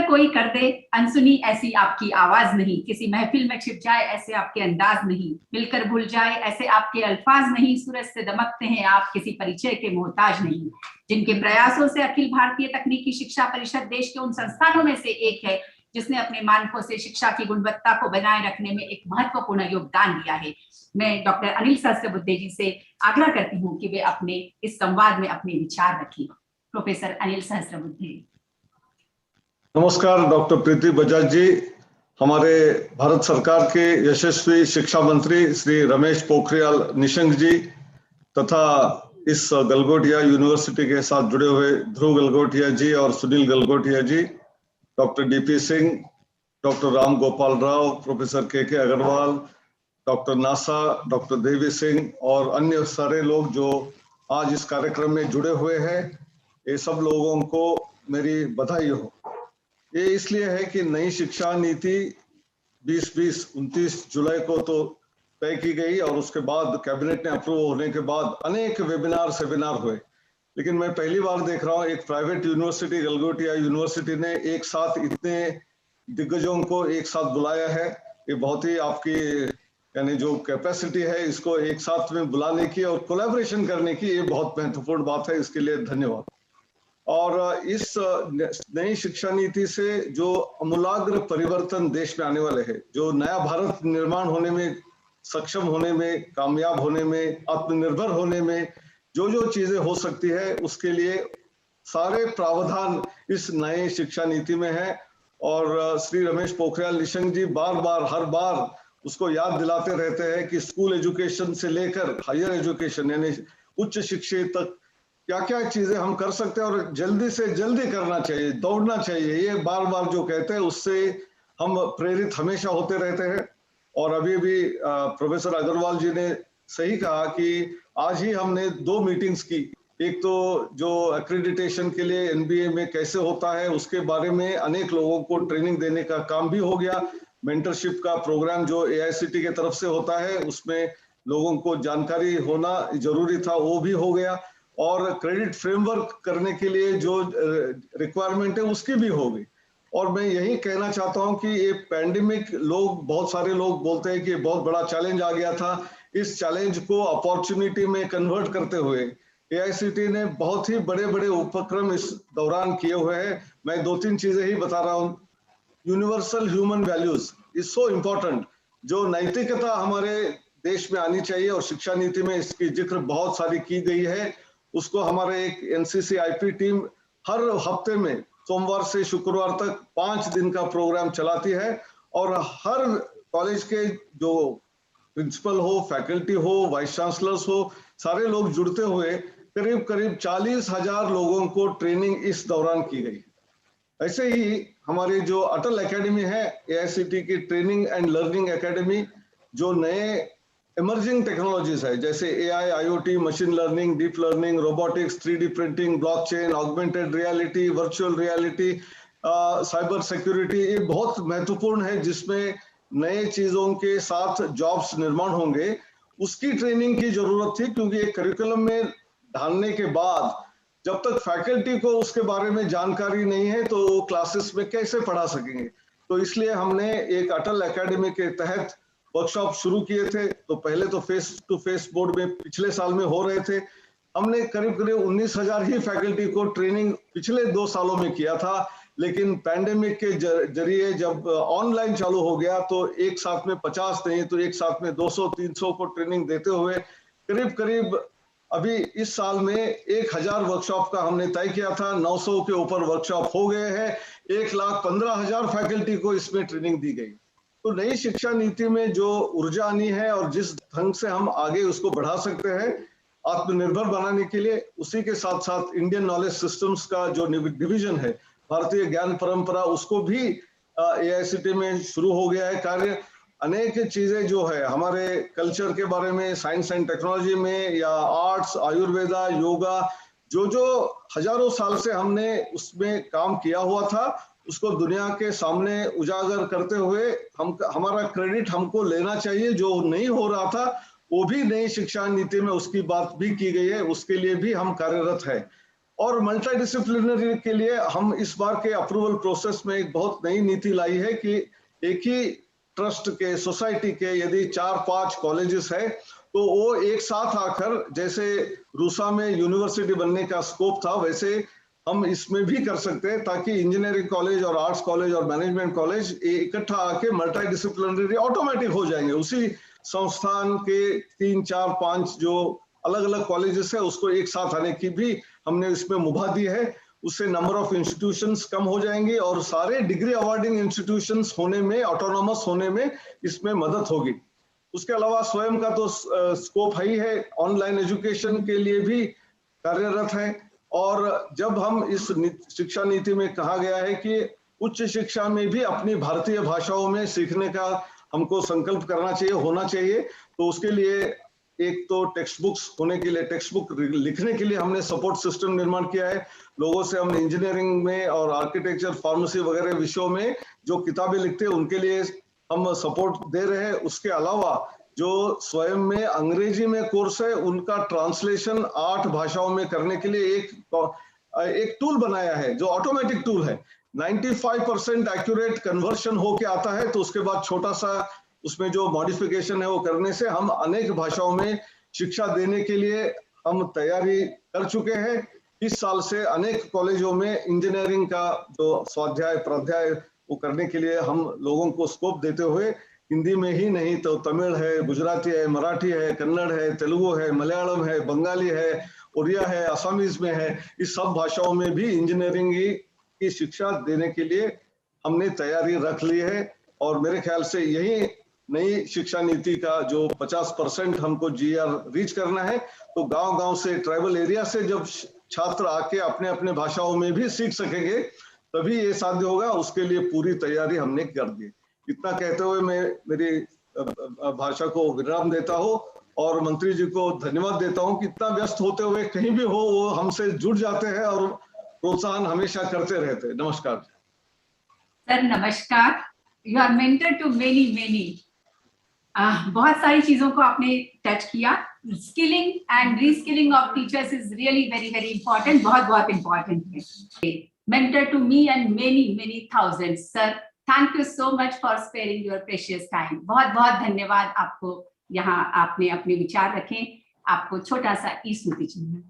कोई कर दे अनसुनी ऐसी आपकी आवाज नहीं, किसी महफिल में छिप जाए ऐसे आपके अंदाज नहीं, मिलकर भूल जाए ऐसे आपके अल्फाज नहीं, सूरज से दमकते हैं आप किसी परिचय के मोहताज नहीं। जिनके प्रयासों से अखिल भारतीय तकनीकी शिक्षा परिषद देश के उन संस्थानों में से एक है जिसने अपने मानकों से शिक्षा की गुणवत्ता को बनाए रखने में एक महत्वपूर्ण योगदान दिया है। मैं डॉक्टर अनिल सहस्त्रबुद्धे जी से आग्रह करती हूँ कि वे अपने इस संवाद में अपने विचार रखें। प्रोफेसर अनिल सहस्त्रबुद्धे। नमस्कार डॉक्टर प्रीति बजाज जी, हमारे भारत सरकार के यशस्वी शिक्षा मंत्री श्री रमेश पोखरियाल निशंक जी तथा इस गलगोटिया यूनिवर्सिटी के साथ जुड़े हुए ध्रुव गलगोटिया जी और Sunil Galgotia ji, doctor DP Singh, doctor Ram Gopal Rao, professor K Agarwal, doctor नासा, डॉक्टर देवी सिंह और अन्य सारे लोग जो आज इस कार्यक्रम में जुड़े हुए हैं, ये सब लोगों को मेरी बधाई हो। ये इसलिए है कि नई शिक्षा नीति 2020-29 जुलाई को तो तय की गई और उसके बाद कैबिनेट ने अप्रूव होने के बाद अनेक वेबिनार सेमिनार हुए, लेकिन मैं पहली बार देख रहा हूँ एक प्राइवेट यूनिवर्सिटी गलगोटिया यूनिवर्सिटी ने एक साथ इतने दिग्गजों को एक साथ बुलाया है। ये बहुत ही आपकी यानी जो कैपेसिटी है इसको एक साथ में बुलाने की और कोलैबोरेशन करने की, ये बहुत महत्वपूर्ण बात है, इसके लिए धन्यवाद। और इस नई शिक्षा नीति से जो अमूलाग्र परिवर्तन देश में आने वाले हैं, जो नया भारत निर्माण होने में, सक्षम होने में, कामयाब होने में, आत्मनिर्भर होने में जो जो चीजें हो सकती है, उसके लिए सारे प्रावधान इस नई शिक्षा नीति में है। और श्री रमेश पोखरियाल निशंक जी बार बार हर बार उसको याद दिलाते रहते हैं कि स्कूल एजुकेशन से लेकर हायर एजुकेशन यानी उच्च शिक्षा तक क्या क्या चीजें हम कर सकते हैं और जल्दी से जल्दी करना चाहिए, दौड़ना चाहिए, ये बार बार जो कहते हैं उससे हम प्रेरित हमेशा होते रहते हैं। और अभी भी प्रोफेसर अग्रवाल जी ने सही कहा कि आज ही हमने 2 मीटिंग्स की, एक तो जो एक्रेडिटेशन के लिए एनबीए में कैसे होता है उसके बारे में अनेक लोगों को ट्रेनिंग देने का काम भी हो गया, मेंटरशिप का प्रोग्राम जो एआईसीटी के तरफ से होता है उसमें लोगों को जानकारी होना जरूरी था, वो भी हो गया, और क्रेडिट फ्रेमवर्क करने के लिए जो रिक्वायरमेंट है उसकी भी हो गई। और मैं यही कहना चाहता हूं कि ये पैंडेमिक, बहुत सारे लोग बोलते हैं कि बहुत बड़ा चैलेंज आ गया था, इस चैलेंज को अपॉर्चुनिटी में कन्वर्ट करते हुए एआईसीटी ने बहुत ही बड़े बड़े उपक्रम इस दौरान किए हुए हैं। मैं 2-3 चीजें ही बता रहा हूँ। Universal human values is so important, जो नैतिकता हमारे देश में आनी चाहिए और शिक्षा नीति में इसकी जिक्र बहुत सारी की गई है। उसको हमारे एक एनसीसी आईपी टीम हर हफ्ते में सोमवार से शुक्रवार तक 5 दिन का प्रोग्राम चलाती है और हर कॉलेज के जो प्रिंसिपल हो, फैकल्टी हो, वाइस चांसलर्स हो, सारे लोग जुड़ते हुए करीब करीब 40,000 लोगों को ट्रेनिंग इस दौरान की गई। ऐसे ही हमारी जो अटल एकेडमी है, एआईसीटी की ट्रेनिंग एंड लर्निंग एकेडमी, जो नए इमर्जिंग टेक्नोलॉजीज है जैसे AI, IoT, machine learning, deep learning, robotics, 3D printing, blockchain, augmented reality, virtual reality, cyber security, ये बहुत महत्वपूर्ण है जिसमें नए चीजों के साथ जॉब्स निर्माण होंगे। उसकी ट्रेनिंग की जरूरत थी क्योंकि एक करिकुलम में ढालने के बाद जब तक फैकल्टी को उसके बारे में जानकारी नहीं है तो वो क्लासेस में कैसे पढ़ा सकेंगे। तो इसलिए हमने एक अटल एकेडमी के तहत वर्कशॉप शुरू किए थे। तो पहले तो फेस टू फेस बोर्ड में पिछले साल में हो रहे थे, हमने करीब करीब 19,000 ही फैकल्टी को ट्रेनिंग पिछले 2 सालों में किया था, लेकिन पैंडेमिक के जरिए जब ऑनलाइन चालू हो गया तो एक साथ में 50 नहीं तो एक साथ में 200-300 को ट्रेनिंग देते हुए करीब करीब अभी इस साल में 1,000 वर्कशॉप का हमने तय किया था। 900 के ऊपर वर्कशॉप हो गए हैं, 1,15,000 फैकल्टी को इसमें ट्रेनिंग दी गई। तो नई शिक्षा नीति में जो ऊर्जा आनी है और जिस ढंग से हम आगे उसको बढ़ा सकते हैं आत्मनिर्भर बनाने के लिए, उसी के साथ साथ इंडियन नॉलेज सिस्टम्स का जो डिवीजन है, भारतीय ज्ञान परंपरा, उसको भी एआईसीटी में शुरू हो गया है कार्य। अनेक चीजें जो है हमारे कल्चर के बारे में, साइंस एंड टेक्नोलॉजी में या आर्ट्स, आयुर्वेदा, योगा, जो जो हजारों साल से हमने उसमें काम किया हुआ था उसको दुनिया के सामने उजागर करते हुए हमारा क्रेडिट हमको लेना चाहिए। जो नहीं हो रहा था वो भी नई शिक्षा नीति में उसकी बात भी की गई है, उसके लिए भी हम कार्यरत है। और मल्टी डिसिप्लिनरी के लिए हम इस बार के अप्रूवल प्रोसेस में एक बहुत नई नीति लाई है कि एक ही ट्रस्ट के, सोसाइटी के यदि 4-5 कॉलेजेस है तो वो एक साथ आकर, जैसे रूसा में यूनिवर्सिटी बनने का स्कोप था वैसे हम इसमें भी कर सकते हैं, ताकि इंजीनियरिंग कॉलेज और आर्ट्स कॉलेज और मैनेजमेंट कॉलेज इकट्ठा आके मल्टी डिसिप्लिनरी ऑटोमेटिक हो जाएंगे। उसी संस्थान के 3-4-5 जो अलग अलग कॉलेजेस है उसको एक साथ आने की भी हमने इसमें मुभा दी है। उससे नंबर ऑफ इंस्टीट्यूशंस कम हो जाएंगे और सारे डिग्री अवार्डिंग इंस्टीट्यूशंस होने में, ऑटोनॉमस होने में इसमें मदद होगी। उसके अलावा स्वयं का तो स्कोप ही है, ऑनलाइन एजुकेशन के लिए भी कार्यरत है। और जब हम इस शिक्षा नीति में कहा गया है कि उच्च शिक्षा में भी अपनी भारतीय भाषाओं में सीखने का हमको संकल्प करना चाहिए, होना चाहिए, तो उसके लिए एक तो टेक्स्ट बुक्स होने के लिए, टेक्स्ट बुक लिखने के लिए हमने सपोर्ट सिस्टम निर्माण किया है। लोगों से हम इंजीनियरिंग में और आर्किटेक्चर, फार्मेसी वगैरह विषयों में जो किताबें लिखते हैं उनके लिए हम सपोर्ट दे रहे हैं। उसके अलावा जो स्वयं में अंग्रेजी में कोर्स है उनका ट्रांसलेशन 8 भाषाओं में करने के लिए एक टूल बनाया है जो ऑटोमेटिक टूल है। 95% एक्यूरेट कन्वर्शन होके आता है, तो उसके बाद छोटा सा उसमें जो मॉडिफिकेशन है वो करने से हम अनेक भाषाओं में शिक्षा देने के लिए हम तैयारी कर चुके हैं। इस साल से अनेक कॉलेजों में इंजीनियरिंग का जो स्वाध्याय प्राध्याय वो करने के लिए हम लोगों को स्कोप देते हुए हिंदी में ही नहीं तो तमिल है, गुजराती है, मराठी है, कन्नड़ है, तेलुगु है, मलयालम है, बंगाली है, उड़िया है, असमीज में है, इस सब भाषाओं में भी इंजीनियरिंग की शिक्षा देने के लिए हमने तैयारी रख ली है। और मेरे ख्याल से यही नई शिक्षा नीति का जो 50% हमको जीआर रीच करना है, तो गांव-गांव से, ट्राइबल एरिया से जब छात्र आके अपने अपने भाषाओं में भी सीख सकेंगे तभी ये साध्य होगा। उसके लिए पूरी तैयारी हमने कर दी। इतना कहते हुए मैं मेरी भाषा को विराम देता हूँ और मंत्री जी को धन्यवाद देता हूँ कि इतना व्यस्त होते हुए कहीं भी हो वो हमसे जुड़ जाते हैं और प्रोत्साहन हमेशा करते रहते हैं। नमस्कार सर। नमस्कार। You are mentor to many बहुत सारी चीजों को आपने टच किया। Skilling and reskilling of teachers is really very important, बहुत इंपॉर्टेंट है। Mentor to me and many thousands. Sir, thank you so much for sparing your precious time. बहुत धन्यवाद आपको। यहाँ आपने अपने विचार रखे। आपको छोटा सा ई स्मृति चिन्ह।